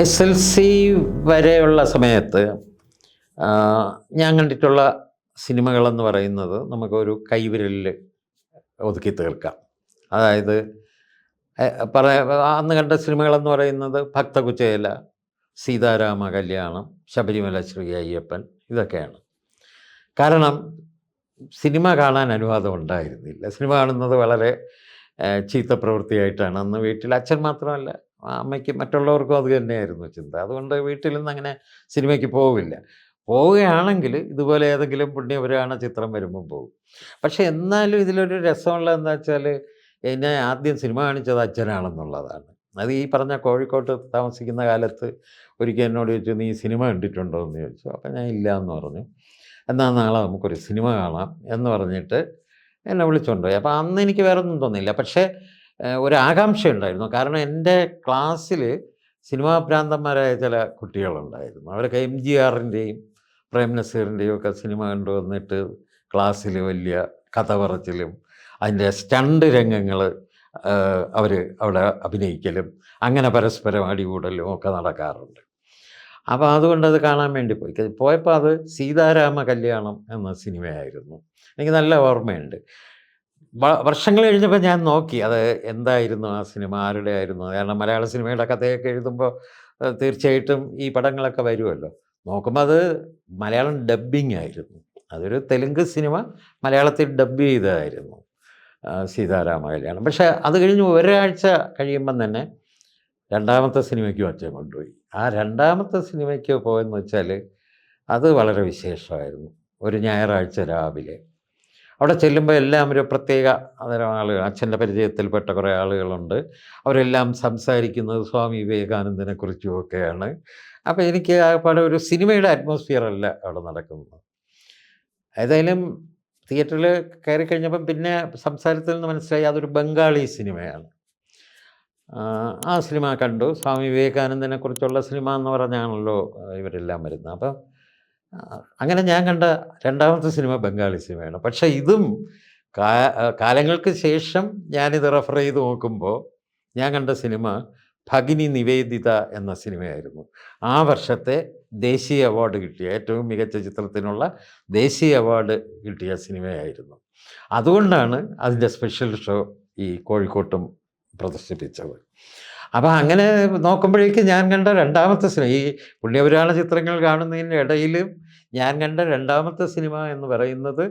SLC വരെയുള്ള സമയത്ത് ആ, ഞാൻ കണ്ടിട്ടുള്ള സിനിമകളെന്ന് പറയുന്നത് നമുക്കൊരു കൈവിരലിൽ ഒതുക്കി തീർക്കാം. അതായത് പറയാ അന്ന് കണ്ട സിനിമകളെന്ന് പറയുന്നത് ഭക്തകുചേല, സീതാരാമ കല്യാണം, ശബരിമല ശ്രീ അയ്യപ്പൻ, ഇതൊക്കെയാണ്. കാരണം സിനിമ കാണാൻ അനുവാദം ഉണ്ടായിരുന്നില്ല. സിനിമ കാണുന്നത് വളരെ ചീത്ത പ്രവൃത്തിയായിട്ടാണ് അന്ന് വീട്ടിൽ. അച്ഛൻ മാത്രമല്ല, അമ്മയ്ക്ക് മറ്റുള്ളവർക്കും അത് തന്നെയായിരുന്നു ചിന്ത. അതുകൊണ്ട് വീട്ടിൽ നിന്ന് അങ്ങനെ സിനിമയ്ക്ക് പോവില്ല. പോവുകയാണെങ്കിൽ ഇതുപോലെ ഏതെങ്കിലും പുണ്യപുരാണ ചിത്രം വരുമ്പം പോകും. പക്ഷേ എന്നാലും ഇതിലൊരു രസമുള്ളത് എന്താ വെച്ചാൽ, എന്നെ ആദ്യം സിനിമ കാണിച്ചത് അച്ഛനാണെന്നുള്ളതാണ്. അത് ഈ പറഞ്ഞ കോഴിക്കോട്ട് താമസിക്കുന്ന കാലത്ത് ഒരിക്കൽ എന്നോട് ചോദിച്ചു, "നീ സിനിമ കണ്ടിട്ടുണ്ടോ?" എന്ന് ചോദിച്ചു. അപ്പം ഞാൻ ഇല്ല എന്ന് പറഞ്ഞു. "എന്നാൽ നാളെ നമുക്കൊരു സിനിമ കാണാം" എന്ന് പറഞ്ഞിട്ട് എന്നെ വിളിച്ചുകൊണ്ട് പോയി. അപ്പോൾ അന്ന് എനിക്ക് വേറെ ഒന്നും തോന്നിയില്ല. പക്ഷേ ഒരാകാംക്ഷയുണ്ടായിരുന്നു. കാരണം എൻ്റെ ക്ലാസ്സിൽ സിനിമാ ഭ്രാന്തന്മാരായ ചില കുട്ടികളുണ്ടായിരുന്നു. അവരൊക്കെ MGRൻ്റെയും പ്രേം നസീറിൻ്റെയും ഒക്കെ സിനിമ കണ്ടു വന്നിട്ട് ക്ലാസ്സിൽ വലിയ കഥ പറച്ചിലും അതിൻ്റെ സ്റ്റണ്ട് രംഗങ്ങൾ അവർ അവിടെ അഭിനയിക്കലും അങ്ങനെ പരസ്പരം അടികൂടലും ഒക്കെ നടക്കാറുണ്ട്. അപ്പോൾ അതുകൊണ്ടത് കാണാൻ വേണ്ടി പോയി. പോയപ്പോൾ അത് സീതാരാമ കല്യാണം എന്ന സിനിമയായിരുന്നു. എനിക്ക് നല്ല ഓർമ്മയുണ്ട്. വർഷങ്ങൾ കഴിഞ്ഞപ്പോൾ ഞാൻ നോക്കി അത് എന്തായിരുന്നു ആ സിനിമ, ആരുടെ ആയിരുന്നു. കാരണം മലയാള സിനിമയുടെ കഥയൊക്കെ എഴുതുമ്പോൾ തീർച്ചയായിട്ടും ഈ പടങ്ങളൊക്കെ വരുമല്ലോ. നോക്കുമ്പോൾ അത് മലയാളം ഡബ്ബിംഗ് ആയിരുന്നു. അതൊരു തെലുങ്ക് സിനിമ മലയാളത്തിൽ ഡബ്ബ് ചെയ്തതായിരുന്നു, സീതാരാമ കല്യാണം. പക്ഷേ അത് കഴിഞ്ഞ് ഒരാഴ്ച കഴിയുമ്പം തന്നെ രണ്ടാമത്തെ സിനിമയ്ക്കും അച്ഛൻ കൊണ്ടുപോയി. ആ രണ്ടാമത്തെ സിനിമയ്ക്ക് പോയെന്ന് വെച്ചാൽ അത് വളരെ വിശേഷമായിരുന്നു. ഒരു ഞായറാഴ്ച രാവിലെ അവിടെ ചെല്ലുമ്പോൾ എല്ലാം ഒരു പ്രത്യേക തരം ആളുകൾ, അച്ഛൻ്റെ പരിചയത്തിൽപ്പെട്ട കുറേ ആളുകളുണ്ട്. അവരെല്ലാം സംസാരിക്കുന്നത് സ്വാമി വിവേകാനന്ദനെക്കുറിച്ചുമൊക്കെയാണ്. അപ്പോൾ എനിക്ക് ആ പടം ഒരു സിനിമയുടെ അറ്റ്മോസ്ഫിയർ അല്ല അവിടെ നടക്കുന്നത്. ഏതായാലും തിയേറ്ററിൽ കയറി കഴിഞ്ഞപ്പം പിന്നെ സംസാരത്തിൽ നിന്ന് മനസ്സിലായി അതൊരു ബംഗാളി സിനിമയാണ്. ആ സിനിമ കണ്ടു. സ്വാമി വിവേകാനന്ദനെക്കുറിച്ചുള്ള സിനിമ എന്ന് പറഞ്ഞാണല്ലോ ഇവരെല്ലാം വരുന്നത്. അപ്പം അങ്ങനെ ഞാൻ കണ്ട രണ്ടാമത്തെ സിനിമ ബംഗാളി സിനിമയാണ്. പക്ഷേ ഇതും കാലങ്ങൾക്ക് ശേഷം ഞാനിത് റെഫർ ചെയ്ത് നോക്കുമ്പോൾ ഞാൻ കണ്ട സിനിമ ഭഗിനി നിവേദിത എന്ന സിനിമയായിരുന്നു. ആ വർഷത്തെ ദേശീയ അവാർഡ് കിട്ടിയ, ഏറ്റവും മികച്ച ചിത്രത്തിനുള്ള ദേശീയ അവാർഡ് കിട്ടിയ സിനിമയായിരുന്നു. അതുകൊണ്ടാണ് അതിൻ്റെ സ്പെഷ്യൽ ഷോ ഈ കോഴിക്കോട്ടും പ്രദർശിപ്പിച്ചത്. അപ്പം അങ്ങനെ നോക്കുമ്പോഴേക്കും ഞാൻ കണ്ട രണ്ടാമത്തെ സിനിമ, ഈ പുണ്യപുരാണ ചിത്രങ്ങൾ കാണുന്നതിൻ്റെ ഇടയിലും ഞാൻ കണ്ട രണ്ടാമത്തെ സിനിമ എന്ന് പറയുന്നത്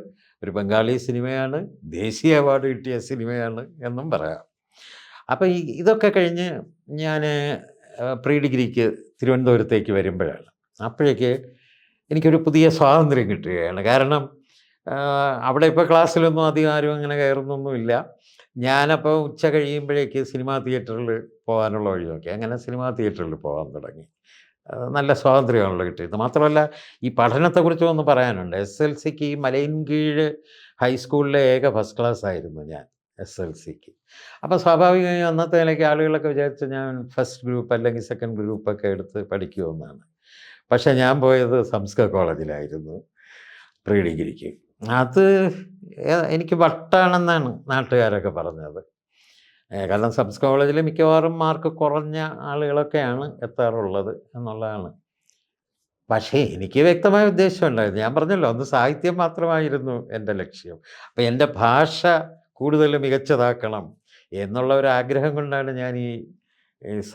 ഒരു ബംഗാളി സിനിമയാണ്, ദേശീയ അവാർഡ് കിട്ടിയ സിനിമയാണ് എന്നും പറയാം. അപ്പം ഇതൊക്കെ കഴിഞ്ഞ് ഞാൻ പ്രീ ഡിഗ്രിക്ക് തിരുവനന്തപുരത്തേക്ക് വരുമ്പോഴാണ്, അപ്പോഴേക്ക് എനിക്കൊരു പുതിയ സ്വാതന്ത്ര്യം കിട്ടുകയാണ്. കാരണം അവിടെ ഇപ്പോൾ ക്ലാസ്സിലൊന്നും അധികം ആരും അങ്ങനെ കയറുന്നൊന്നുമില്ല. ഞാനപ്പോൾ ഉച്ച കഴിയുമ്പോഴേക്ക് സിനിമാ തിയേറ്ററിൽ പോകാനുള്ള വഴി നോക്കി. അങ്ങനെ സിനിമാ തിയേറ്ററിൽ പോകാൻ തുടങ്ങി. നല്ല സ്വാതന്ത്ര്യമാണല്ലോ കിട്ടിയത്. മാത്രമല്ല ഈ പഠനത്തെക്കുറിച്ച് ഒന്ന് പറയാനുണ്ട്. SLCക്ക് ഈ മലയൻകീഴ് ഹൈസ്കൂളിലെ ഏക ഫസ്റ്റ് ക്ലാസ് ആയിരുന്നു ഞാൻ SLCക്ക്. അപ്പോൾ സ്വാഭാവികമായും അന്നത്തെ നിലയ്ക്ക് ആളുകളൊക്കെ വിചാരിച്ചു ഞാൻ ഫസ്റ്റ് ഗ്രൂപ്പ് അല്ലെങ്കിൽ സെക്കൻഡ് ഗ്രൂപ്പൊക്കെ എടുത്ത് പഠിക്കുമെന്നാണ്. പക്ഷേ ഞാൻ പോയത് സംസ്കൃത കോളേജിലായിരുന്നു പ്രീ ഡിഗ്രിക്ക്. അത് എനിക്ക് വട്ടാണെന്നാണ് നാട്ടുകാരൊക്കെ പറഞ്ഞത്. കാരണം സംസ്കൃത കോളേജിൽ മിക്കവാറും മാർക്ക് കുറഞ്ഞ ആളുകളൊക്കെയാണ് എത്താറുള്ളത് എന്നുള്ളതാണ്. പക്ഷേ എനിക്ക് വ്യക്തമായ ഉദ്ദേശം ഉണ്ടായിരുന്നു. ഞാൻ പറഞ്ഞല്ലോ, അന്ന് സാഹിത്യം മാത്രമായിരുന്നു എൻ്റെ ലക്ഷ്യം. അപ്പോൾ എൻ്റെ ഭാഷ കൂടുതൽ മികച്ചതാക്കണം എന്നുള്ള ഒരു ആഗ്രഹം കൊണ്ടാണ് ഞാൻ ഈ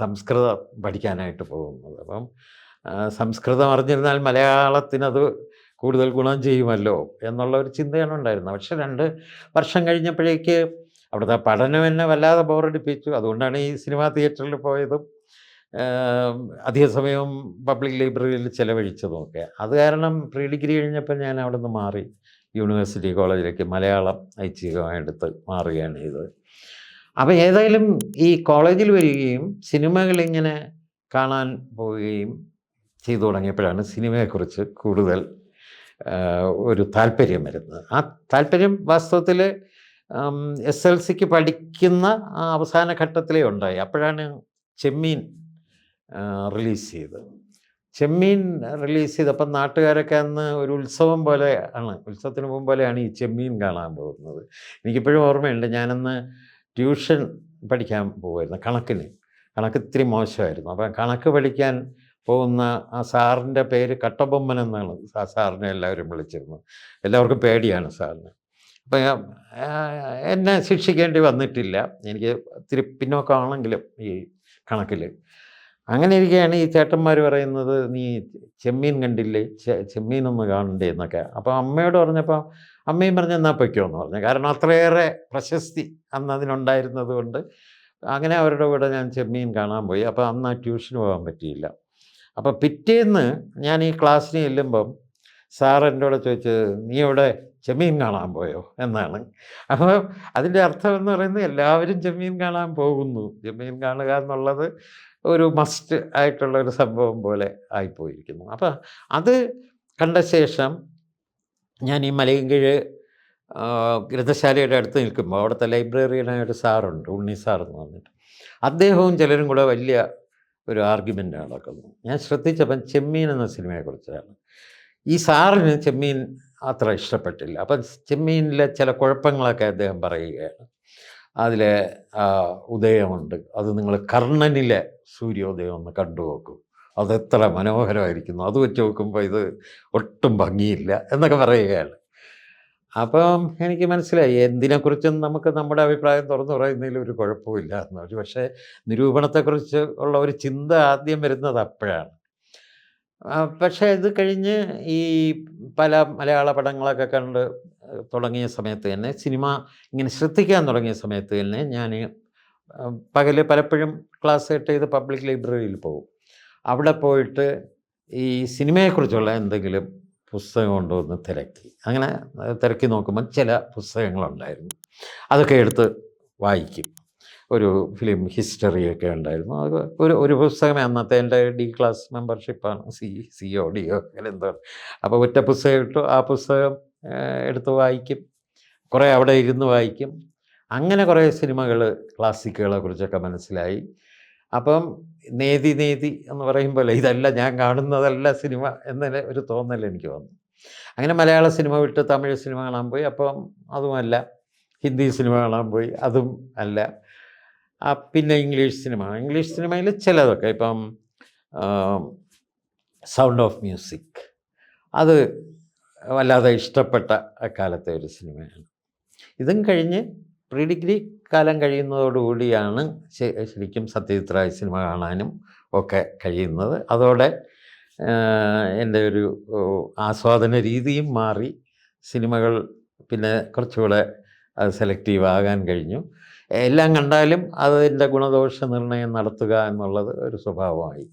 സംസ്കൃതം പഠിക്കാനായിട്ട് പോകുന്നത്. അപ്പം സംസ്കൃതം അറിഞ്ഞിരുന്നാൽ മലയാളത്തിനത് കൂടുതൽ ഗുണം ചെയ്യുമല്ലോ എന്നുള്ള ഒരു ചിന്തയാണ് ഉണ്ടായിരുന്നത്. പക്ഷേ 2 വർഷം കഴിഞ്ഞപ്പോഴേക്ക് അവിടുത്തെ പഠനം എന്നെ വല്ലാതെ ബോറടിപ്പിച്ചു. അതുകൊണ്ടാണ് ഈ സിനിമാ തിയേറ്ററിൽ പോയതും അധിക സമയവും പബ്ലിക് ലൈബ്രറിയിൽ ചിലവഴിച്ചതുമൊക്കെ. അത് കാരണം പ്രീ ഡിഗ്രി കഴിഞ്ഞപ്പോൾ ഞാൻ അവിടെ നിന്ന് മാറി യൂണിവേഴ്സിറ്റി കോളേജിലേക്ക് മലയാളം ഐച്ഛികമായെടുത്ത് മാറുകയാണ് ചെയ്തത്. അപ്പോൾ ഏതായാലും ഈ കോളേജിൽ വരികയും സിനിമകളിങ്ങനെ കാണാൻ പോവുകയും ചെയ്തു തുടങ്ങിയപ്പോഴാണ് സിനിമയെക്കുറിച്ച് കൂടുതൽ ഒരു താല്പര്യം വരുന്നത്. ആ താല്പര്യം വാസ്തവത്തിൽ SLCക്ക് പഠിക്കുന്ന ആ അവസാന ഘട്ടത്തിലേ ഉണ്ടായി. അപ്പോഴാണ് ചെമ്മീൻ റിലീസ് ചെയ്തത്. ചെമ്മീൻ റിലീസ് ചെയ്തപ്പം നാട്ടുകാരൊക്കെ അന്ന് ഒരു ഉത്സവം പോലെ ആണ്, ഉത്സവത്തിന് പോകും പോലെയാണ് ഈ ചെമ്മീൻ കാണാൻ പോകുന്നത്. എനിക്കിപ്പോഴും ഓർമ്മയുണ്ട്, ഞാനന്ന് ട്യൂഷൻ പഠിക്കാൻ പോകുമായിരുന്നു കണക്കിന്. കണക്ക് ഇത്തിരി മോശമായിരുന്നു. അപ്പം കണക്ക് പഠിക്കാൻ പോകുന്ന ആ സാറിൻ്റെ പേര് കട്ടബൊമ്മൻ എന്നാണ് ആ സാറിനെ എല്ലാവരും വിളിച്ചിരുന്നത്. എല്ലാവർക്കും പേടിയാണ് സാറിന്. അപ്പം എന്നെ ശിക്ഷിക്കേണ്ടി വന്നിട്ടില്ല. എനിക്ക് ഇത്തിരി പിന്നോക്കമാണെങ്കിലും ഈ കണക്കിൽ. അങ്ങനെ ഇരിക്കുകയാണ് ഈ ചേട്ടന്മാർ പറയുന്നത്, "നീ ചെമ്മീൻ കണ്ടില്ലേ? ചെമ്മീനൊന്ന് കാണണ്ടേ?" എന്നൊക്കെ. അപ്പോൾ അമ്മയോട് പറഞ്ഞപ്പോൾ അമ്മയും പറഞ്ഞു, "എന്നാൽ പൊയ്ക്കോ" എന്ന് പറഞ്ഞു. കാരണം അത്രയേറെ പ്രശസ്തി അന്ന് അതിനുണ്ടായിരുന്നത് കൊണ്ട്. അങ്ങനെ അവരുടെ കൂടെ ഞാൻ ചെമ്മീൻ കാണാൻ പോയി. അപ്പോൾ അന്ന് ആ ട്യൂഷന് പോകാൻ പറ്റിയില്ല. അപ്പോൾ പിറ്റേന്ന് ഞാൻ ഈ ക്ലാസ്സിന് ചെല്ലുമ്പം സാർ എന്നോട് ചോദിച്ചത്, "നീ എവിടെ ചെമ്മീൻ കാണാൻ പോയോ?" എന്നാണ്. അപ്പോൾ അതിൻ്റെ അർത്ഥം എന്ന് പറയുന്നത് എല്ലാവരും ചെമ്മീൻ കാണാൻ പോകുന്നു. ചെമ്മീൻ കാണുക എന്നുള്ളത് ഒരു മസ്റ്റ് ആയിട്ടുള്ള ഒരു സംഭവം പോലെ ആയിപ്പോയിരിക്കുന്നു. അപ്പോൾ അത് കണ്ട ശേഷം ഞാൻ ഈ മലയൻകീഴ് ഗ്രന്ഥശാലയുടെ അടുത്ത് നിൽക്കുമ്പോൾ അവിടുത്തെ ലൈബ്രറിയനായ ഒരു സാറുണ്ട്, ഉണ്ണി സാർ എന്ന് പറഞ്ഞിട്ട്. അദ്ദേഹവും ചിലരും കൂടെ വലിയ ഒരു ആർഗ്യുമെൻ്റ് നടക്കുന്നു. ഞാൻ ശ്രദ്ധിച്ചപ്പം ചെമ്മീൻ എന്ന സിനിമയെക്കുറിച്ചാണ്. ഈ സാറിന് ചെമ്മീൻ അത്ര ഇഷ്ടപ്പെട്ടില്ല. അപ്പം ചെമ്മീനിലെ ചില കുഴപ്പങ്ങളൊക്കെ അദ്ദേഹം പറയുകയാണ്. അതിലെ ഉദയമുണ്ട്, അത് നിങ്ങൾ കർണനിലെ സൂര്യോദയം ഒന്ന് കണ്ടു നോക്കൂ, അതെത്ര മനോഹരമായിരിക്കുന്നു, അത് വെച്ച് നോക്കുമ്പോൾ ഇത് ഒട്ടും ഭംഗിയില്ല എന്നൊക്കെ പറയുകയാണ്. അപ്പം എനിക്ക് മനസ്സിലായി എന്തിനെക്കുറിച്ചും നമുക്ക് നമ്മുടെ അഭിപ്രായം തുറന്നു പറയുന്നതിൽ ഒരു കുഴപ്പമില്ല എന്ന്. ഒരു പക്ഷേ നിരൂപണത്തെക്കുറിച്ച് ഉള്ള ഒരു ചിന്ത ആദ്യം വരുന്നത് അപ്പോഴാണ്. പക്ഷേ ഇത് കഴിഞ്ഞ് ഈ പല മലയാള പടങ്ങളൊക്കെ കണ്ട് തുടങ്ങിയ സമയത്ത് തന്നെ, സിനിമ ഇങ്ങനെ ശ്രദ്ധിക്കാൻ തുടങ്ങിയ സമയത്ത് തന്നെ ഞാൻ പകൽ പലപ്പോഴും ക്ലാസ് കട്ട് ചെയ്ത് പബ്ലിക് ലൈബ്രറിയിൽ പോകും. അവിടെ പോയിട്ട് ഈ സിനിമയെക്കുറിച്ചുള്ള എന്തെങ്കിലും പുസ്തകം ഉണ്ടോ എന്ന് തിരക്കി. അങ്ങനെ തിരക്കി നോക്കുമ്പോൾ ചില പുസ്തകങ്ങളുണ്ടായിരുന്നു. അതൊക്കെ എടുത്ത് വായിക്കും. ഒരു ഫിലിം ഹിസ്റ്ററിയൊക്കെ ഉണ്ടായിരുന്നു. അത് ഒരു പുസ്തകം, അന്നത്തെ എൻ്റെ ഡി ക്ലാസ് മെമ്പർഷിപ്പാണ്, COD അങ്ങനെ എന്തോ. അപ്പോൾ ഒറ്റ പുസ്തകം ഇട്ടു, ആ പുസ്തകം എടുത്ത് വായിക്കും. കുറേ അവിടെ ഇരുന്ന് വായിക്കും. അങ്ങനെ കുറേ സിനിമകൾ, ക്ലാസിക്കുകളെ കുറിച്ചൊക്കെ മനസ്സിലായി. അപ്പം നേതി എന്ന് പറയുമ്പോൾ ഇതല്ല ഞാൻ കാണുന്നതല്ല സിനിമ എന്ന ഒരു തോന്നൽ എനിക്ക് വന്നു. അങ്ങനെ മലയാള സിനിമ വിട്ട് തമിഴ് സിനിമ കാണാൻ പോയി. അപ്പം അതുമല്ല. ഹിന്ദി സിനിമ കാണാൻ പോയി, അതും അല്ല. പിന്നെ ഇംഗ്ലീഷ് സിനിമയിൽ ചിലതൊക്കെ, ഇപ്പം സൗണ്ട് ഓഫ് മ്യൂസിക്, അത് വല്ലാതെ ഇഷ്ടപ്പെട്ട അക്കാലത്തെ ഒരു സിനിമയാണ്. ഇതും കഴിഞ്ഞ് പ്രീ ഡിഗ്രി കാലം കഴിയുന്നതോടുകൂടിയാണ് ശരിക്കും സത്യജിത്ത് റായ് സിനിമ കാണാനും ഒക്കെ കഴിയുന്നത്. അതോടെ എൻ്റെ ഒരു ആസ്വാദന രീതിയും മാറി. സിനിമകൾ പിന്നെ കുറച്ചുകൂടെ അത് സെലക്റ്റീവ് ആകാൻ കഴിഞ്ഞു. എല്ലാം കണ്ടാലും അതിൻ്റെ ഗുണദോഷ നിർണ്ണയം നടത്തുക എന്നുള്ളത് ഒരു സ്വഭാവമായി.